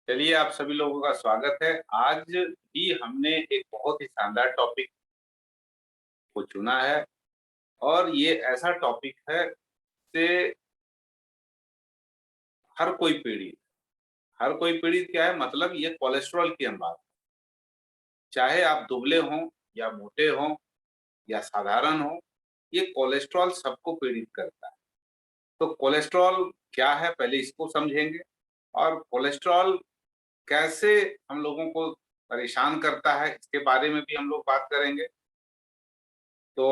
चलिए, आप सभी लोगों का स्वागत है। आज भी हमने एक बहुत ही शानदार टॉपिक को चुना है और ये ऐसा टॉपिक है से हर कोई पीड़ित हर कोई पीड़ित क्या है मतलब ये कोलेस्ट्रॉल की हम बात। चाहे आप दुबले हों या मोटे हों या साधारण हों, ये कोलेस्ट्रॉल सबको पीड़ित करता है। तो कोलेस्ट्रॉल क्या है पहले इसको समझेंगे और कोलेस्ट्रॉल कैसे हम लोगों को परेशान करता है इसके बारे में भी हम लोग बात करेंगे। तो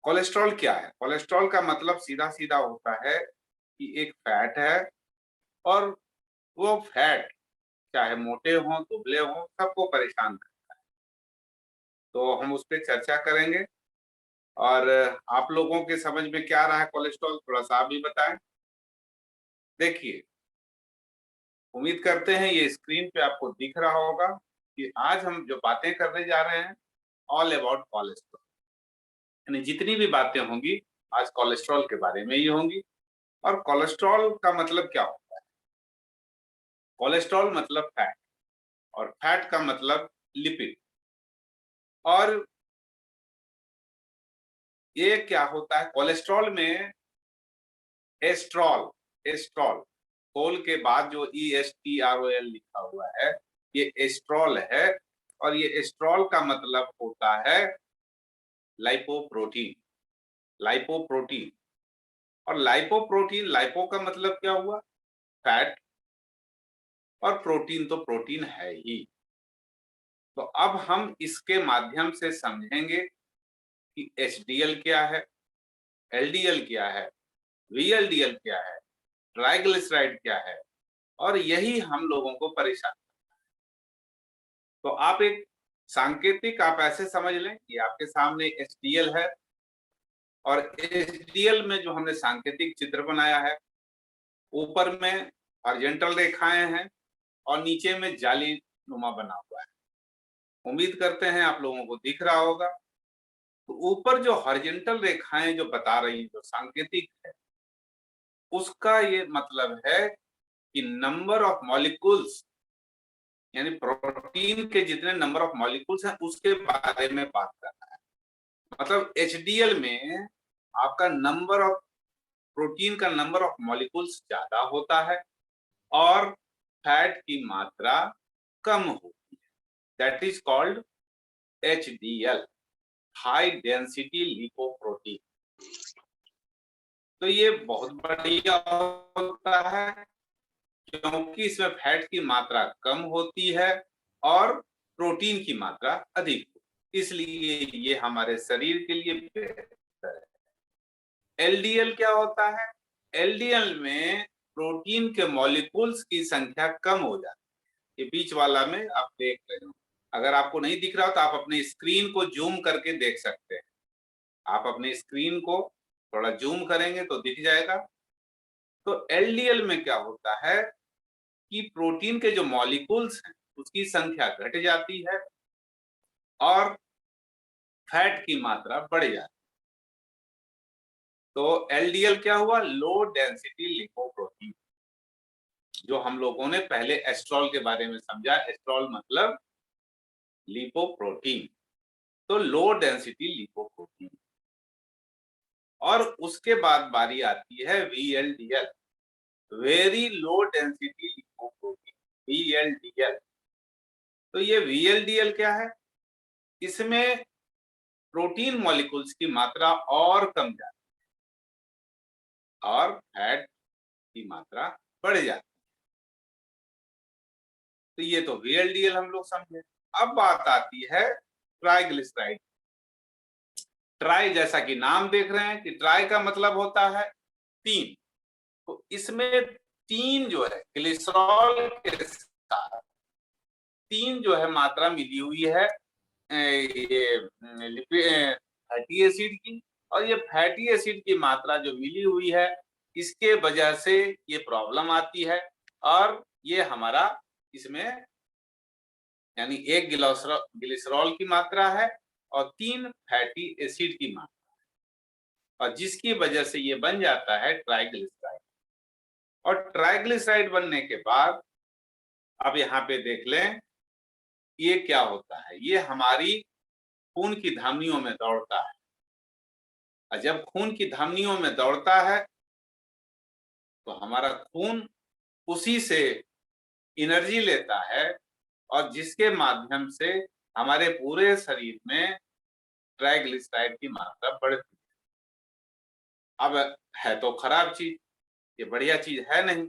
कोलेस्ट्रॉल क्या है? कोलेस्ट्रॉल का मतलब सीधा-सीधा होता है कि एक फैट है और वो फैट चाहे मोटे हों, दुबले हों, सबको परेशान करता है। तो हम उस पे चर्चा करेंगे और आप लोगों के समझ में क्या रहा है कोलेस्ट्रॉल थोड़ा-सा आप भी बताएँ? देखिए, उम्मीद करते हैं ये स्क्रीन पे आपको दिख रहा होगा कि आज हम जो बातें करने जा रहे हैं ऑल अबाउट कोलेस्ट्रॉल। यानी जितनी भी बातें होंगी आज कोलेस्ट्रॉल के बारे में ही होंगी। और कोलेस्ट्रॉल का मतलब क्या होता है? कोलेस्ट्रॉल मतलब फैट और फैट का मतलब लिपिड। और ये क्या होता है कोलेस्ट्रॉल में एस्ट्रॉल एस्ट्रॉल कोल के बाद जो ESTROL लिखा हुआ है ये एस्ट्रॉल है। और ये एस्ट्रॉल का मतलब होता है लाइपोप्रोटीन। लाइपोप्रोटीन और लाइपोप्रोटीन लाइपो का मतलब क्या हुआ? फैट। और प्रोटीन तो प्रोटीन है ही। तो अब हम इसके माध्यम से समझेंगे कि HDL क्या है, LDL क्या है, VLDL क्या है, ट्राइग्लिसराइड क्या है और यही हम लोगों को परेशान। तो आप एक सांकेतिक आप ऐसे समझ लें कि आपके सामने HDL है और HDL में जो हमने सांकेतिक चित्र बनाया है, ऊपर में हॉरिजॉन्टल रेखाएं हैं और नीचे में जाली नुमा बना हुआ है। उम्मीद करते हैं आप लोगों को दिख रहा होगा। तो ऊपर जो हॉरिजॉन्टल रेखाएं जो बता रही हैं, जो सांकेतिक है, उसका ये मतलब है कि नंबर ऑफ मॉलिक्यूल्स यानी प्रोटीन के जितने नंबर ऑफ मॉलिक्यूल्स हैं उसके बारे में बात करना है। मतलब HDL में आपका नंबर ऑफ प्रोटीन का नंबर ऑफ मॉलिक्यूल्स ज्यादा होता है और फैट की मात्रा कम होती है। That is called HDL, high density lipoprotein. तो ये बहुत बढ़िया होता है क्योंकि इसमें फैट की मात्रा कम होती है और प्रोटीन की मात्रा अधिक होती है, इसलिए ये हमारे शरीर के लिए बेहतर है। LDL क्या होता है? LDL में प्रोटीन के मॉलिक्यूल्स की संख्या कम हो जाती है। ये बीच वाला में आप देख रहे हो। अगर आपको नहीं दिख रहा हो तो आप अपनी स्क्रीन को जूम करके देख सकते हैं। आप अपनी स्क्रीन को थोड़ा जूम करेंगे तो दिख जाएगा। तो LDL में क्या होता है कि प्रोटीन के जो मॉलिक्यूल्स हैं उसकी संख्या घट जाती है और फैट की मात्रा बढ़ जाती है। तो LDL क्या हुआ? Low density lipoprotein. जो हम लोगों ने पहले एस्ट्रॉल के बारे में समझा, एस्ट्रॉल मतलब लिपोप्रोटीन। तो लो डेंसिटी लिपोप्रोटीन। और उसके बाद बारी आती है VLDL, very low density lipoprotein, VLDL। तो ये VLDL क्या है? इसमें प्रोटीन मॉलिक्यूल्स की मात्रा और कम जाती है और फैट की मात्रा बढ़ जाती है। तो ये तो VLDL हम लोग समझे। अब बात आती है ट्राइग्लिसराइड। ट्राई जैसा कि नाम देख रहे हैं कि ट्राई का मतलब होता है तीन। तो इसमें तीन जो है ग्लिसरॉल के साथ तीन जो है मात्रा मिली हुई है ये फैटी एसिड की। और ये फैटी एसिड की मात्रा जो मिली हुई है इसके वजह से ये प्रॉब्लम आती है। और ये हमारा इसमें यानी एक ग्लिसरॉल की मात्रा है और तीन फैटी एसिड की मात्रा और जिसकी वजह से ये बन जाता है ट्राइग्लिसराइड। और ट्राइग्लिसराइड बनने के बाद अब यहाँ पे देख लें, ये क्या होता है, ये हमारी खून की धमनियों में दौड़ता है, और जब खून की धमनियों में दौड़ता है तो हमारा खून उसी से एनर्जी लेता है, और जिसके माध्यम से हमारे पूरे शरीर में ट्राइग्लिसराइड की मात्रा बढ़ती है। अब है तो खराब चीज, ये बढ़िया चीज है नहीं।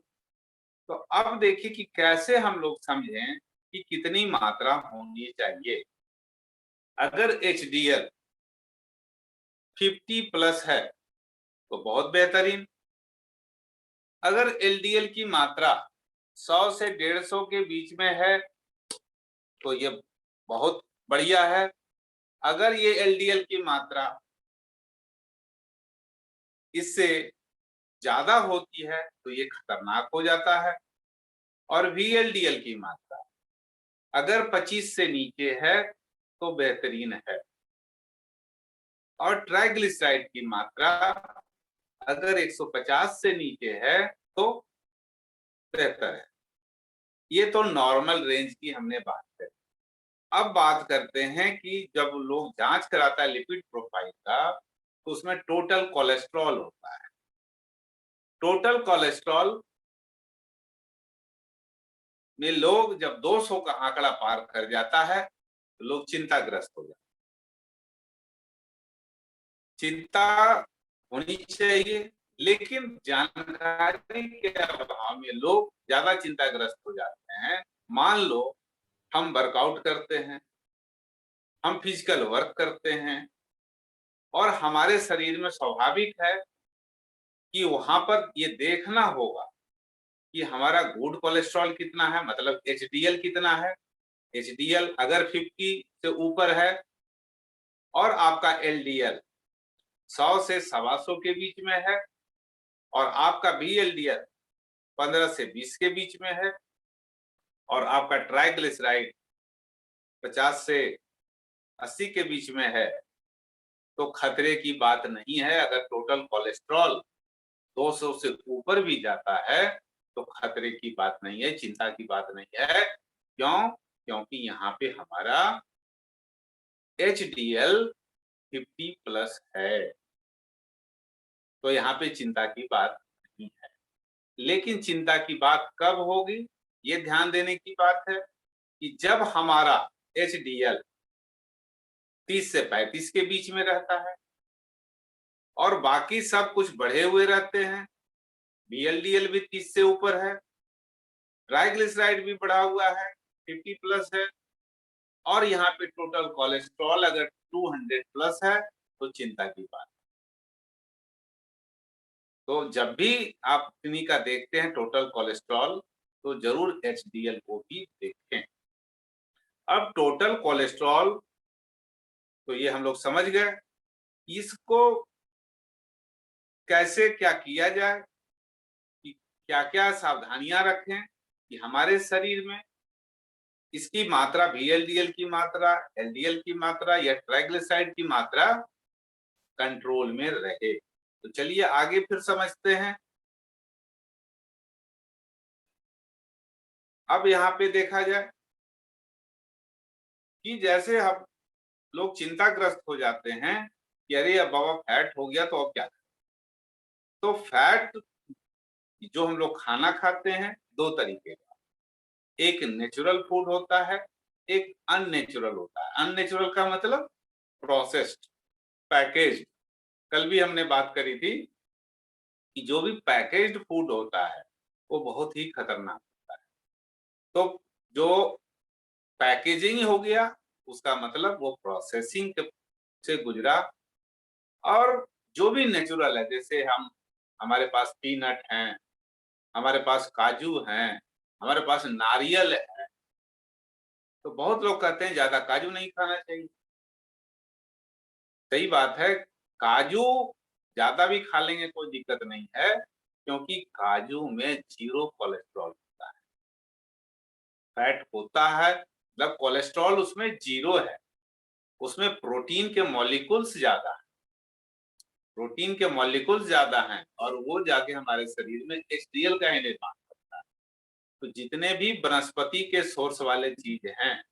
तो अब देखिए कि कैसे हम लोग समझें कि कितनी मात्रा होनी चाहिए। अगर HDL 50+ है तो बहुत बेहतरीन। अगर LDL की मात्रा 100 से 150 के बीच में है तो ये बहुत बढ़िया है। अगर ये LDL की मात्रा इससे ज्यादा होती है तो ये खतरनाक हो जाता है। और VLDL की मात्रा अगर 25 से नीचे है तो बेहतरीन है। और ट्राइग्लिसराइड की मात्रा अगर 150 से नीचे है तो बेहतर है। ये तो नॉर्मल रेंज की हमने बात करी। अब बात करते हैं कि जब लोग जांच कराता है लिपिड प्रोफाइल का, तो उसमें टोटल कोलेस्ट्रॉल होता है। टोटल कोलेस्ट्रॉल में लोग जब 200 का आंकड़ा पार कर जाता है तो लोग चिंताग्रस्त हो जाते हैं। चिंता होनी चाहिए, लेकिन जानकारी के अभाव में लोग ज्यादा चिंताग्रस्त हो जाते हैं। मान लो हम वर्कआउट करते हैं, हम फिजिकल वर्क करते हैं, और हमारे शरीर में स्वाभाविक है कि वहां पर ये देखना होगा कि हमारा गुड कोलेस्ट्रॉल कितना है, मतलब HDL कितना है। HDL अगर 50 से ऊपर है और आपका LDL 100 से 125 के बीच में है, और आपका VLDL 15 से 20 के बीच में है, और आपका ट्राइग्लिसराइड 50 से 80 के बीच में है, तो खतरे की बात नहीं है। अगर टोटल कोलेस्ट्रॉल 200 से ऊपर भी जाता है तो खतरे की बात नहीं है, चिंता की बात नहीं है। क्यों? क्योंकि यहाँ पे हमारा HDL 50+ है, तो यहाँ पे चिंता की बात नहीं है। लेकिन चिंता की बात कब होगी, ये ध्यान देने की बात है कि जब हमारा HDL 30 से 35 के बीच में रहता है और बाकी सब कुछ बढ़े हुए रहते हैं। VLDL भी 30 से ऊपर है, ट्राइग्लिसराइड भी बढ़ा हुआ है, 50+ है, और यहाँ पे टोटल कोलेस्ट्रॉल अगर 200+ है तो चिंता की बात। तो जब भी आप किन्हीं का देखते हैं टोटल कोलेस्ट्रॉल, तो जरूर HDL को भी देखें। अब टोटल कोलेस्ट्रॉल तो ये हम लोग समझ गए, इसको कैसे क्या किया जाए, कि क्या क्या सावधानियां रखें कि हमारे शरीर में इसकी मात्रा, VLDL की मात्रा, LDL की मात्रा या ट्राइग्लिसराइड की मात्रा कंट्रोल में रहे। तो चलिए आगे फिर समझते हैं। अब यहाँ पे देखा जाए कि जैसे हम लोग चिंताग्रस्त हो जाते हैं कि अरे अब बाबा फैट हो गया तो अब क्या करें। तो फैट जो हम लोग खाना खाते हैं, दो तरीके का, एक नेचुरल फूड होता है, एक अननेचुरल होता है। अननेचुरल का मतलब प्रोसेस्ड, पैकेज्ड। कल भी हमने बात करी थी कि जो भी पैकेज्ड फूड होता है वो बहुत ही खतरनाक होता है। तो जो पैकेजिंग हो गया उसका मतलब वो प्रोसेसिंग से गुजरा। और जो भी नेचुरल है, जैसे हमारे पास पीनट हैं, हमारे पास काजू हैं, हमारे पास नारियल है। तो बहुत लोग कहते हैं ज्यादा काजू नहीं खाना चाहिए। सही बात है, काजू ज्यादा भी खा लेंगे कोई दिक्कत नहीं है, क्योंकि काजू में 0 कोलेस्ट्रॉल होता है। फैट होता है मतलब कोलेस्ट्रॉल उसमें 0 है। उसमें प्रोटीन के मॉलिक्यूल्स ज्यादा है, प्रोटीन के मॉलिक्यूल्स ज्यादा हैं, और वो जाके हमारे शरीर में HDL का ही निर्माण करता है। तो जितने भी वनस्पति के सोर्स वाले चीज हैं,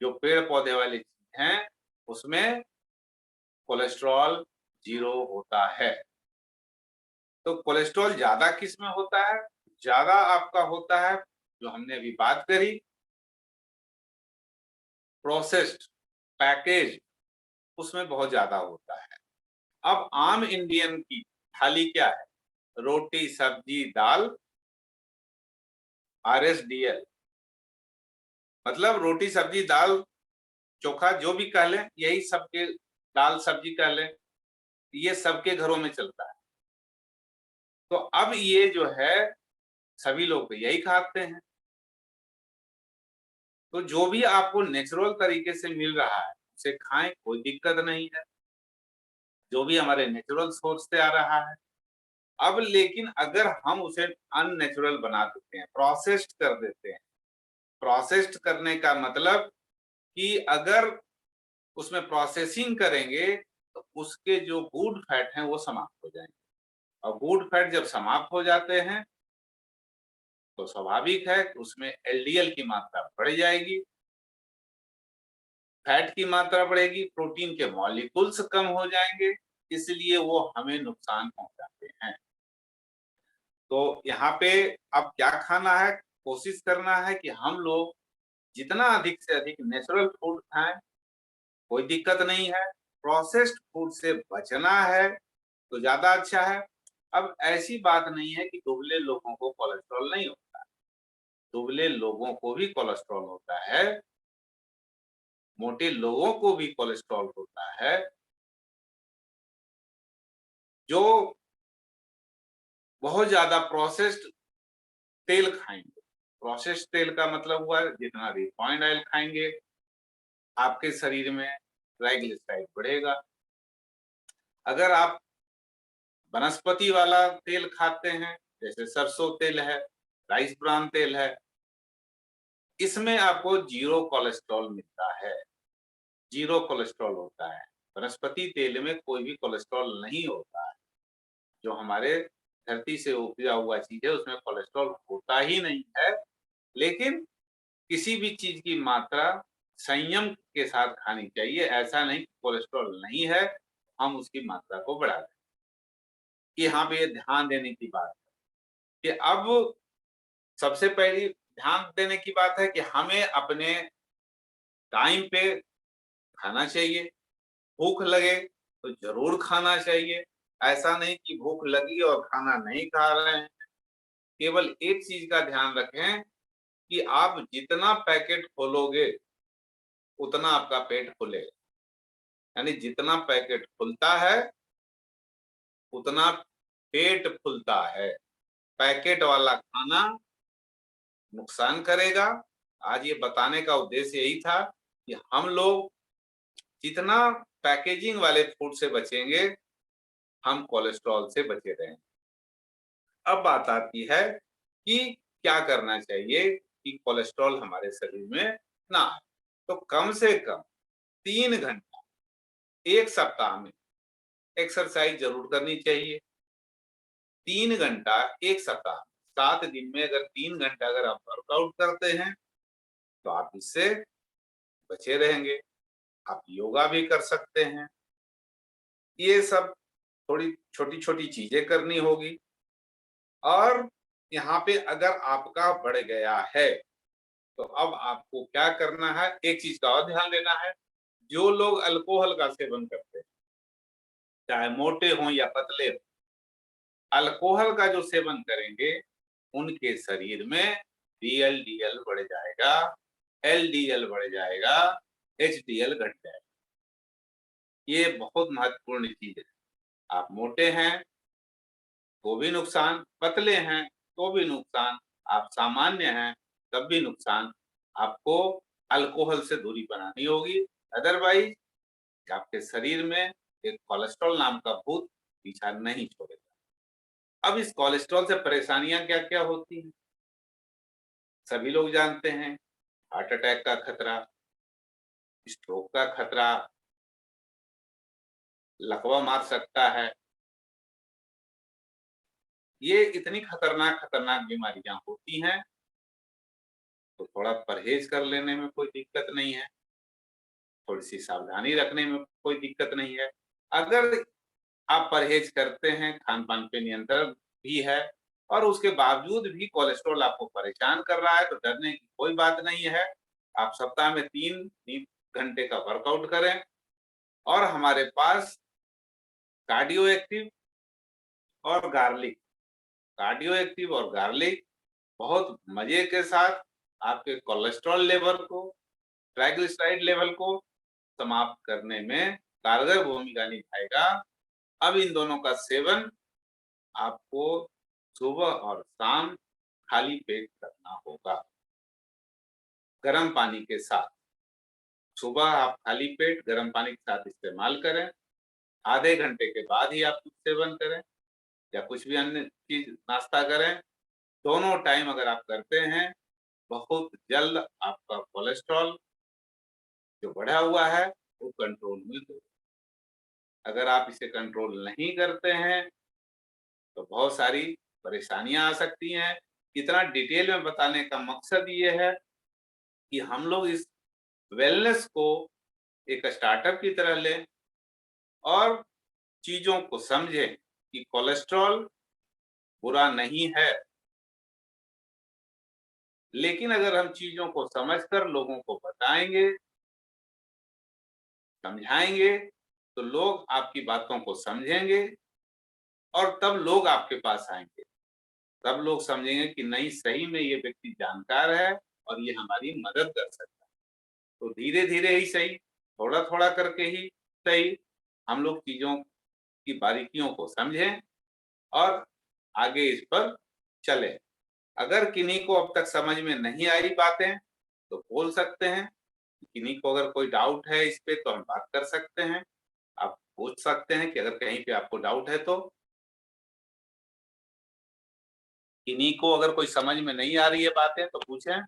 जो पेड़ पौधे वाले चीज हैं, उसमें कोलेस्ट्रॉल 0 होता है। तो कोलेस्ट्रॉल ज्यादा किस में होता है? ज्यादा आपका होता है जो हमने अभी बात करी, प्रोसेस्ड, पैकेज, उसमें बहुत ज्यादा होता है। अब आम इंडियन की थाली क्या है? रोटी, सब्जी, दाल, RSDL, मतलब रोटी, सब्जी, दाल, चोखा, जो भी कह लें, यही सबके, दाल सब्जी कह लें, ये सबके घरों में चलता है। तो अब ये जो है सभी लोग यही खाते हैं। तो जो भी आपको नेचुरल तरीके से मिल रहा है उसे खाएं, कोई दिक्कत नहीं है, जो भी हमारे नेचुरल सोर्स से आ रहा है। अब लेकिन अगर हम उसे अननेचुरल बना देते हैं, प्रोसेस्ड कर देते हैं, प्रोसेस्ड करने का मतलब कि अगर उसमें प्रोसेसिंग करेंगे तो उसके जो गुड फैट हैं वो समाप्त हो जाएंगे, और गुड फैट जब समाप्त हो जाते हैं तो स्वाभाविक है कि उसमें LDL की मात्रा बढ़ जाएगी, फैट की मात्रा बढ़ेगी, प्रोटीन के मॉलिक्यूल्स कम हो जाएंगे, इसलिए वो हमें नुकसान पहुंचाते हैं। तो यहाँ पे अब क्या खाना है? कोशिश करना है कि हम लोग जितना अधिक से अधिक नेचुरल फूड खाएं, कोई दिक्कत नहीं है। प्रोसेस्ड फूड से बचना है तो ज्यादा अच्छा है। अब ऐसी बात नहीं है कि दुबले लोगों को कोलेस्ट्रॉल नहीं होता है, दुबले लोगों को भी कोलेस्ट्रॉल होता है, मोटे लोगों को भी कोलेस्ट्रॉल होता है। जो बहुत ज्यादा प्रोसेस्ड तेल खाएंगे, प्रोसेस्ड तेल का मतलब हुआ जितना रिफाइंड ऑयल खाएंगे आपके शरीर में ट्राइग्लिसराइड बढ़ेगा। अगर आप वनस्पति वाला तेल खाते हैं, जैसे सरसों तेल है, राइस ब्रान तेल है, इसमें आपको 0 कोलेस्ट्रॉल मिलता है, 0 कोलेस्ट्रॉल होता है। वनस्पति तेल में कोई भी कोलेस्ट्रॉल नहीं होता है। जो हमारे धरती से उपजा हुआ चीज है उसमें कोलेस्ट्रॉल होता ही नहीं है। लेकिन किसी भी चीज की मात्रा संयम के साथ खानी चाहिए। ऐसा नहीं कोलेस्ट्रॉल नहीं है हम उसकी मात्रा को बढ़ा दें। यहाँ पे ये ध्यान देने की बात है कि अब सबसे पहली ध्यान देने की बात है कि हमें अपने टाइम पे खाना चाहिए। भूख लगे तो जरूर खाना चाहिए। ऐसा नहीं कि भूख लगी और खाना नहीं खा रहे हैं। केवल एक चीज का ध्यान रखें कि आप जितना पैकेट खोलोगे उतना आपका पेट खुलेगा, यानी जितना पैकेट खुलता है उतना पेट फूलता है। पैकेट वाला खाना नुकसान करेगा। आज ये बताने का उद्देश्य यही था कि हम लोग जितना पैकेजिंग वाले फूड से बचेंगे हम कोलेस्ट्रॉल से बचे रहेंगे। अब बात आती है कि क्या करना चाहिए कि कोलेस्ट्रॉल हमारे शरीर में ना आए। तो कम से कम 3 घंटा एक सप्ताह में एक्सरसाइज जरूर करनी चाहिए। 3 घंटा एक सप्ताह, 7 दिन में अगर 3 घंटा अगर आप वर्कआउट करते हैं तो आप इससे बचे रहेंगे। आप योगा भी कर सकते हैं। ये सब थोड़ी छोटी छोटी चीजें करनी होगी। और यहाँ पे अगर आपका बढ़ गया है तो अब आपको क्या करना है, एक चीज का और ध्यान देना है। जो लोग अल्कोहल का सेवन करते हैं, चाहे मोटे हों या पतले हों, अल्कोहल का जो सेवन करेंगे उनके शरीर में VLDL बढ़ जाएगा, LDL बढ़ जाएगा, HDL घट जाएगा। ये बहुत महत्वपूर्ण चीज है। आप मोटे हैं तो भी नुकसान, पतले हैं तो भी नुकसान, आप सामान्य हैं तब भी नुकसान। आपको अल्कोहल से दूरी बनानी होगी, अदरवाइज आपके शरीर में एक कोलेस्ट्रॉल नाम का भूत पीछा नहीं छोड़ेगा। अब इस कोलेस्ट्रॉल से परेशानियां क्या क्या होती हैं सभी लोग जानते हैं। हार्ट अटैक का खतरा, स्ट्रोक का खतरा, लकवा मार सकता है। ये इतनी खतरनाक खतरनाक बीमारियां होती हैं तो थोड़ा परहेज कर लेने में कोई दिक्कत नहीं है, थोड़ी सी सावधानी रखने में कोई दिक्कत नहीं है। अगर आप परहेज करते हैं, खान पान पे नियंत्रण भी है और उसके बावजूद भी कोलेस्ट्रॉल आपको परेशान कर रहा है, तो डरने की कोई बात नहीं है। आप सप्ताह में 3 घंटे का वर्कआउट करें और हमारे पास कार्डियो एक्टिव और गार्लिक, कार्डियो एक्टिव और गार्लिक बहुत मजे के साथ आपके कोलेस्ट्रॉल लेवल को, ट्राइग्लिसराइड लेवल को समाप्त करने में कारगर भूमिका निभाएगा। अब इन दोनों का सेवन आपको सुबह और शाम खाली पेट करना होगा, गर्म पानी के साथ। सुबह आप खाली पेट गर्म पानी के साथ इस्तेमाल करें, आधे घंटे के बाद ही आप कुछ सेवन करें या कुछ भी अन्य चीज नाश्ता करें। दोनों टाइम अगर आप करते हैं, बहुत जल्द आपका कोलेस्ट्रॉल जो बढ़ा हुआ है वो कंट्रोल में हो। अगर आप इसे कंट्रोल नहीं करते हैं तो बहुत सारी परेशानियां आ सकती हैं। इतना डिटेल में बताने का मकसद ये है कि हम लोग इस वेलनेस को एक स्टार्टअप की तरह लें और चीजों को समझें कि कोलेस्ट्रॉल बुरा नहीं है, लेकिन अगर हम चीजों को समझकर लोगों को बताएंगे, समझाएंगे, तो लोग आपकी बातों को समझेंगे और तब लोग आपके पास आएंगे। तब लोग समझेंगे कि नहीं, सही में ये व्यक्ति जानकार है और ये हमारी मदद कर सकता है। तो धीरे धीरे ही सही, थोड़ा थोड़ा करके ही सही, हम लोग चीजों की बारीकियों को समझें और आगे इस पर चलें। अगर किन्हीं को अब तक समझ में नहीं आई बातें तो बोल सकते हैं, किन्हीं को अगर कोई डाउट है इस पे तो हम बात कर सकते हैं। आप पूछ सकते हैं कि अगर कहीं पे आपको डाउट है तो। किन्हीं को अगर कोई समझ में नहीं आ रही है बातें तो पूछें।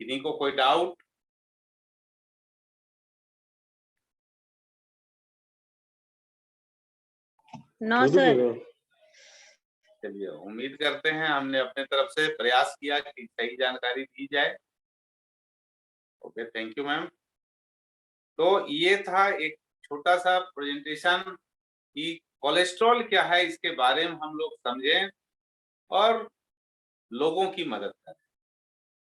किन्हीं को कोई डाउट? No sir. चलिए, उम्मीद करते हैं हमने अपने तरफ से प्रयास किया कि सही जानकारी दी जाए। Okay, thank you ma'am. तो ये था एक छोटा सा प्रेजेंटेशन कि कोलेस्ट्रॉल क्या है, इसके बारे में हम लोग समझें और लोगों की मदद करें।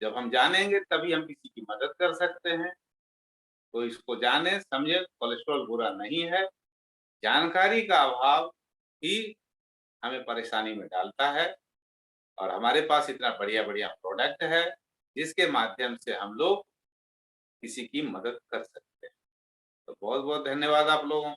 जब हम जानेंगे तभी हम किसी की मदद कर सकते हैं। तो इसको जाने समझे, कोलेस्ट्रॉल बुरा नहीं है, जानकारी का अभाव ही हमें परेशानी में डालता है। और हमारे पास इतना बढ़िया बढ़िया प्रोडक्ट है जिसके माध्यम से हम लोग किसी की मदद कर सकते हैं। तो बहुत बहुत धन्यवाद आप लोगों